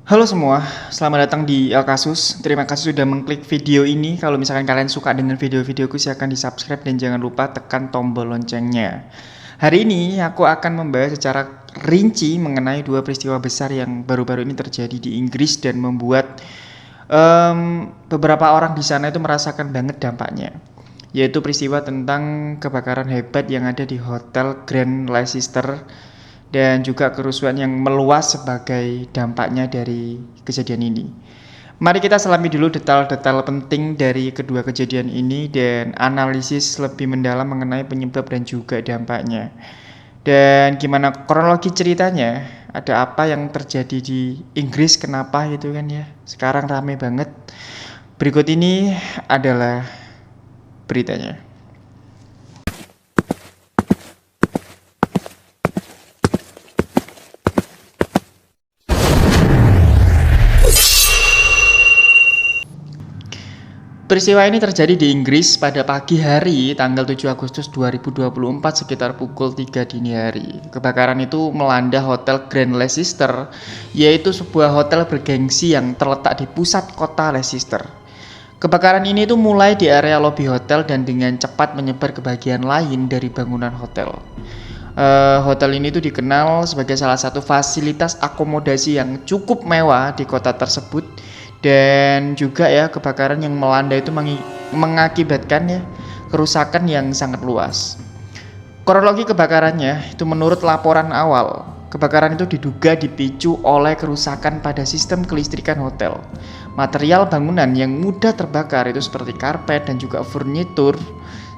Halo semua, selamat datang di El Kasus. Terima kasih sudah mengklik video ini. Kalau misalkan kalian suka dengan video-videoku, silahkan di-subscribe dan jangan lupa tekan tombol loncengnya. Hari ini aku akan membahas secara rinci mengenai dua peristiwa besar yang baru-baru ini terjadi di Inggris dan membuat beberapa orang di sana itu merasakan banget dampaknya. Yaitu peristiwa tentang kebakaran hebat yang ada di Hotel Grand Leicester dan juga kerusuhan yang meluas sebagai dampaknya dari kejadian ini. Mari kita selami dulu detail-detail penting dari kedua kejadian ini dan analisis lebih mendalam mengenai penyebab dan juga dampaknya. Dan gimana kronologi ceritanya, ada apa yang terjadi di Inggris, kenapa gitu kan ya. Sekarang rame banget. Berikut ini adalah beritanya. Peristiwa ini terjadi di Inggris pada pagi hari tanggal 7 Agustus 2024 sekitar pukul 3 dini hari. Kebakaran itu melanda Hotel Grand Leicester, yaitu sebuah hotel bergengsi yang terletak di pusat kota Leicester. Kebakaran ini mulai di area lobi hotel dan dengan cepat menyebar ke bagian lain dari bangunan hotel. Hotel ini dikenal sebagai salah satu fasilitas akomodasi yang cukup mewah di kota tersebut. Dan juga ya, kebakaran yang melanda itu mengakibatkan ya kerusakan yang sangat luas. Kronologi kebakarannya itu menurut laporan awal, kebakaran itu diduga dipicu oleh kerusakan pada sistem kelistrikan hotel. Material bangunan yang mudah terbakar itu seperti karpet dan juga furnitur,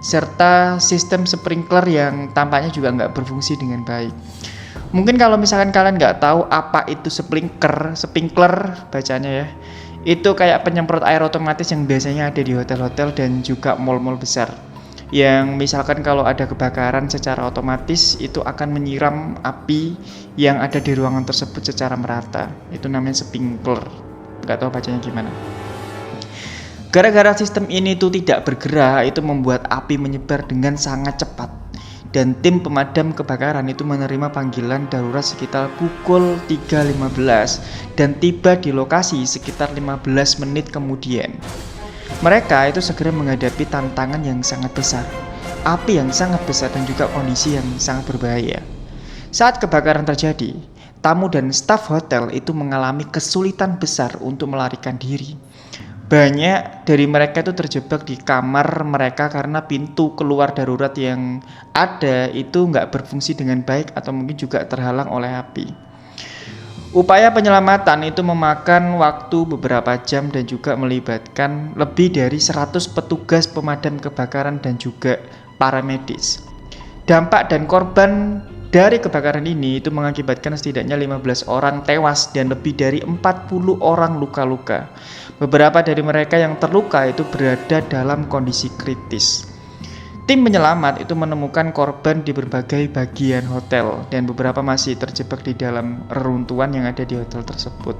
serta sistem sprinkler yang tampaknya juga nggak berfungsi dengan baik. Mungkin kalau misalkan kalian nggak tahu apa itu sprinkler bacanya ya, itu kayak penyemprot air otomatis yang biasanya ada di hotel-hotel dan juga mall-mall besar. Yang misalkan kalau ada kebakaran secara otomatis itu akan menyiram api yang ada di ruangan tersebut secara merata. Itu namanya sprinkler. Nggak tahu bacanya gimana. Gara-gara sistem ini tidak bergerak, itu membuat api menyebar dengan sangat cepat. Dan tim pemadam kebakaran itu menerima panggilan darurat sekitar pukul 3.15 dan tiba di lokasi sekitar 15 menit kemudian. Mereka itu segera menghadapi tantangan yang sangat besar, api yang sangat besar dan juga kondisi yang sangat berbahaya. Saat kebakaran terjadi, tamu dan staf hotel itu mengalami kesulitan besar untuk melarikan diri. Banyak dari mereka itu terjebak di kamar mereka karena pintu keluar darurat yang ada itu nggak berfungsi dengan baik atau mungkin juga terhalang oleh api. Upaya penyelamatan itu memakan waktu beberapa jam dan juga melibatkan lebih dari 100 petugas pemadam kebakaran dan juga para medis. Dampak dan korban dari kebakaran ini itu mengakibatkan setidaknya 15 orang tewas dan lebih dari 40 orang luka-luka. Beberapa dari mereka yang terluka itu berada dalam kondisi kritis. Tim penyelamat itu menemukan korban di berbagai bagian hotel dan beberapa masih terjebak di dalam reruntuhan yang ada di hotel tersebut.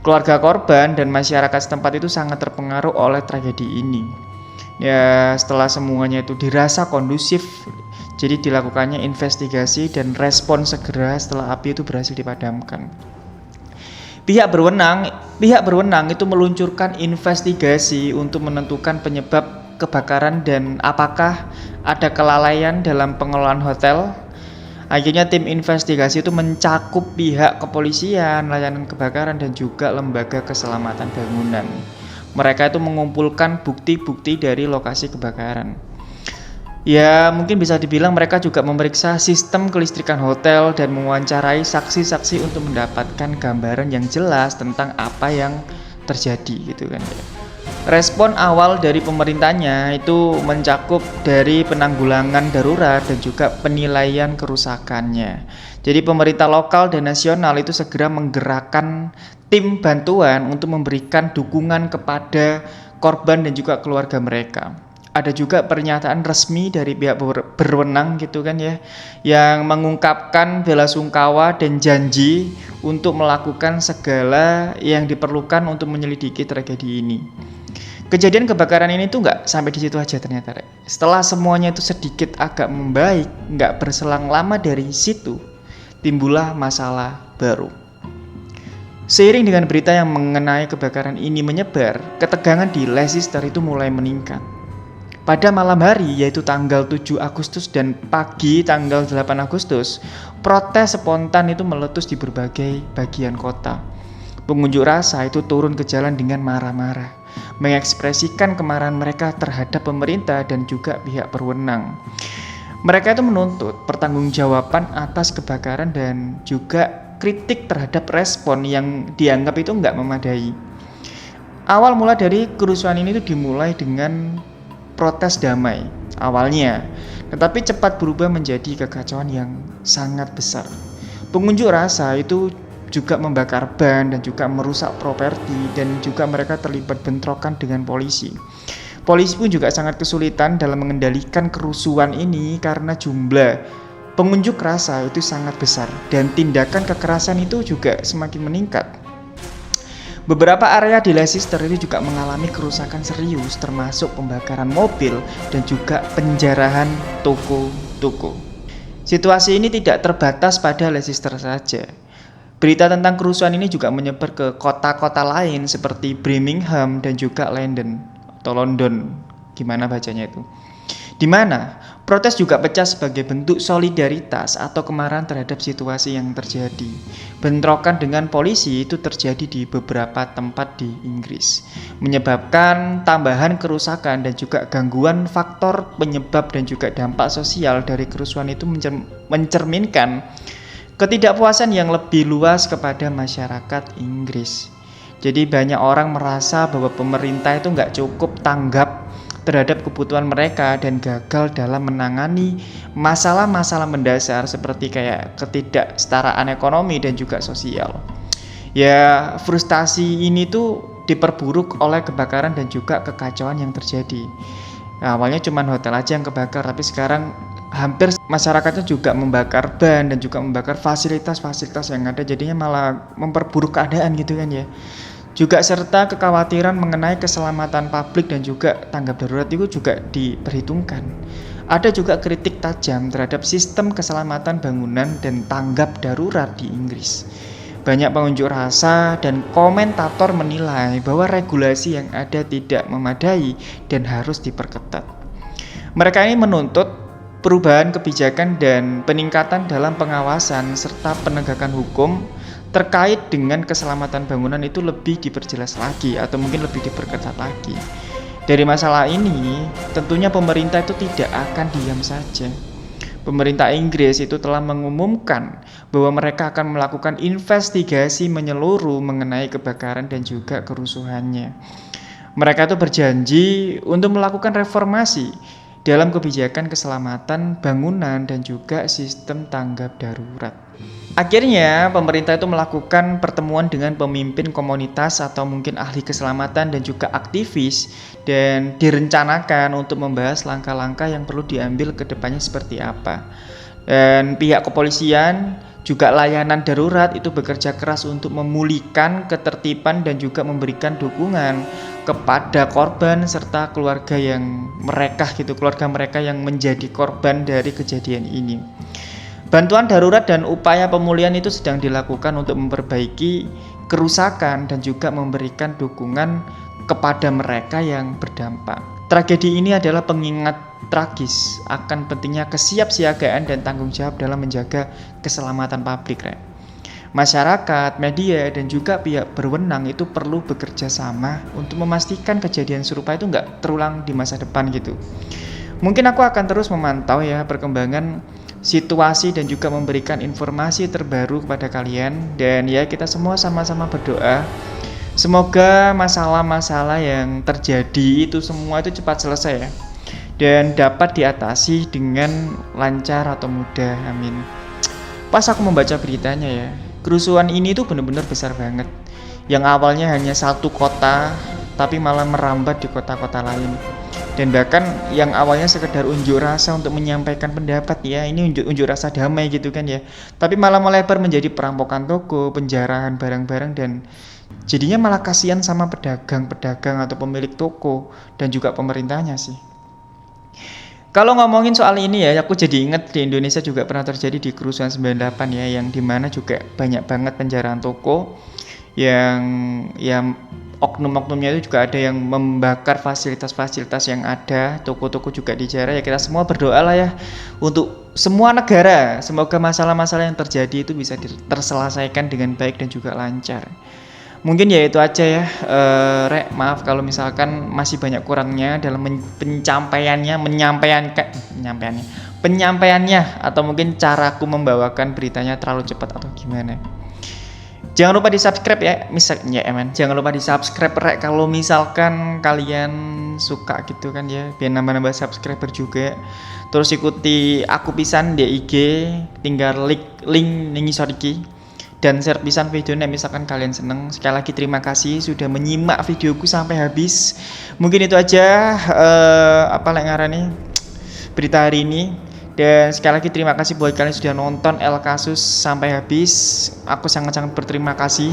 Keluarga korban dan masyarakat setempat itu sangat terpengaruh oleh tragedi ini. Ya, setelah semuanya itu dirasa kondusif, jadi dilakukannya investigasi dan respon segera setelah api itu berhasil dipadamkan. Pihak berwenang itu meluncurkan investigasi untuk menentukan penyebab kebakaran dan apakah ada kelalaian dalam pengelolaan hotel. Akhirnya tim investigasi itu mencakup pihak kepolisian, layanan kebakaran dan juga lembaga keselamatan bangunan. Mereka itu mengumpulkan bukti-bukti dari lokasi kebakaran. Ya, mungkin bisa dibilang mereka juga memeriksa sistem kelistrikan hotel dan mewawancarai saksi-saksi untuk mendapatkan gambaran yang jelas tentang apa yang terjadi gitu kan ya. Respon awal dari pemerintahnya itu mencakup dari penanggulangan darurat dan juga penilaian kerusakannya. Jadi pemerintah lokal dan nasional itu segera menggerakkan tim bantuan untuk memberikan dukungan kepada korban dan juga keluarga mereka. Ada juga pernyataan resmi dari pihak berwenang gitu kan ya, yang mengungkapkan belasungkawa dan janji untuk melakukan segala yang diperlukan untuk menyelidiki tragedi ini. Kejadian kebakaran ini nggak sampai di situ aja ternyata. Setelah semuanya itu sedikit agak membaik, nggak berselang lama dari situ timbullah masalah baru. Seiring dengan berita yang mengenai kebakaran ini menyebar, ketegangan di Leicester itu mulai meningkat. Pada malam hari, yaitu tanggal 7 Agustus dan pagi tanggal 8 Agustus, protes spontan itu meletus di berbagai bagian kota. Pengunjuk rasa itu turun ke jalan dengan marah-marah, mengekspresikan kemarahan mereka terhadap pemerintah dan juga pihak berwenang. Mereka itu menuntut pertanggungjawaban atas kebakaran dan juga kritik terhadap respon yang dianggap itu nggak memadai. Awal mula dari kerusuhan ini itu dimulai dengan protes damai awalnya, tetapi cepat berubah menjadi kekacauan yang sangat besar. Pengunjuk rasa itu juga membakar ban dan juga merusak properti, dan juga mereka terlibat bentrokan dengan polisi. Polisi pun juga sangat kesulitan dalam mengendalikan kerusuhan ini karena jumlah pengunjuk rasa itu sangat besar dan tindakan kekerasan itu juga semakin meningkat. Beberapa area di Leicester itu juga mengalami kerusakan serius, termasuk pembakaran mobil dan juga penjarahan toko-toko. Situasi ini tidak terbatas pada Leicester saja. Berita tentang kerusuhan ini juga menyebar ke kota-kota lain seperti Birmingham dan juga London, gimana bacanya itu. Di mana protes juga pecah sebagai bentuk solidaritas atau kemarahan terhadap situasi yang terjadi. Bentrokan dengan polisi itu terjadi di beberapa tempat di Inggris, menyebabkan tambahan kerusakan dan juga gangguan. Faktor penyebab dan juga dampak sosial dari kerusuhan itu mencerminkan ketidakpuasan yang lebih luas kepada masyarakat Inggris. Jadi banyak orang merasa bahwa pemerintah itu nggak cukup tanggap terhadap kebutuhan mereka dan gagal dalam menangani masalah-masalah mendasar seperti kayak ketidaksetaraan ekonomi dan juga sosial. Ya, frustasi ini tuh diperburuk oleh kebakaran dan juga kekacauan yang terjadi. Nah, awalnya cuma hotel aja yang kebakar, tapi sekarang hampir masyarakatnya juga membakar ban dan juga membakar fasilitas-fasilitas yang ada, jadinya malah memperburuk keadaan gitu kan ya. Juga serta kekhawatiran mengenai keselamatan publik dan juga tanggap darurat itu juga diperhitungkan. Ada juga kritik tajam terhadap sistem keselamatan bangunan dan tanggap darurat di Inggris. Banyak pengunjuk rasa dan komentator menilai bahwa regulasi yang ada tidak memadai dan harus diperketat. Mereka ini menuntut perubahan kebijakan dan peningkatan dalam pengawasan serta penegakan hukum terkait dengan keselamatan bangunan itu lebih diperjelas lagi atau mungkin lebih diperketat lagi. Dari masalah ini, tentunya pemerintah itu tidak akan diam saja. Pemerintah Inggris itu telah mengumumkan bahwa mereka akan melakukan investigasi menyeluruh mengenai kebakaran dan juga kerusuhannya. Mereka itu berjanji untuk melakukan reformasi dalam kebijakan keselamatan bangunan dan juga sistem tanggap darurat. Akhirnya, pemerintah itu melakukan pertemuan dengan pemimpin komunitas atau mungkin ahli keselamatan dan juga aktivis, dan direncanakan untuk membahas langkah-langkah yang perlu diambil ke depannya seperti apa. Dan pihak kepolisian juga layanan darurat itu bekerja keras untuk memulihkan ketertiban dan juga memberikan dukungan kepada korban serta keluarga mereka yang menjadi korban dari kejadian ini. Bantuan darurat dan upaya pemulihan itu sedang dilakukan untuk memperbaiki kerusakan dan juga memberikan dukungan kepada mereka yang berdampak. Tragedi ini adalah pengingat tragis akan pentingnya kesiapsiagaan dan tanggung jawab dalam menjaga keselamatan publik. Masyarakat, media, dan juga pihak berwenang itu perlu bekerja sama untuk memastikan kejadian serupa itu nggak terulang di masa depan gitu. Mungkin aku akan terus memantau ya perkembangan situasi dan juga memberikan informasi terbaru kepada kalian, dan ya kita semua sama-sama berdoa semoga masalah-masalah yang terjadi itu semua itu cepat selesai ya, dan dapat diatasi dengan lancar atau mudah, amin. Pas aku membaca beritanya ya, kerusuhan ini tuh benar-benar besar banget, yang awalnya hanya satu kota tapi malah merambat di kota-kota lain. Dan bahkan yang awalnya sekedar unjuk rasa untuk menyampaikan pendapat ya, ini unjuk rasa damai gitu kan ya, tapi malah melebar menjadi perampokan toko, penjarahan barang-barang, dan jadinya malah kasihan sama pedagang-pedagang atau pemilik toko dan juga pemerintahnya sih. Kalau ngomongin soal ini ya, aku jadi inget di Indonesia juga pernah terjadi di kerusuhan 98 ya, yang dimana juga banyak banget penjarahan toko yang oknum-oknumnya itu juga ada yang membakar fasilitas-fasilitas yang ada, toko-toko juga dijarah. Ya kita semua berdoa lah ya untuk semua negara, semoga masalah-masalah yang terjadi itu bisa terselesaikan dengan baik dan juga lancar. Mungkin ya itu aja ya, Rek, maaf kalau misalkan masih banyak kurangnya dalam penyampaiannya atau mungkin caraku membawakan beritanya terlalu cepat atau gimana. Jangan lupa di-subscribe ya, jangan lupa di-subscribe Rek kalau misalkan kalian suka gitu kan ya, biar nambah-nambah subscriber juga. Terus ikuti aku pisan di IG, tinggal link ning ngisor iki. Dan share pisan videonya misalkan kalian seneng. Sekali lagi terima kasih sudah menyimak videoku sampai habis. Mungkin itu aja berita hari ini. Dan sekali lagi terima kasih buat kalian sudah nonton El Kasus sampai habis. Aku sangat-sangat berterima kasih.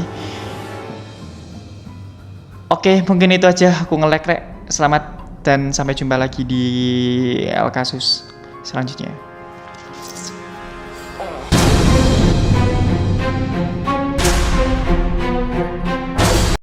Oke, mungkin itu aja aku nge-like Rek. Selamat dan sampai jumpa lagi di El Kasus selanjutnya.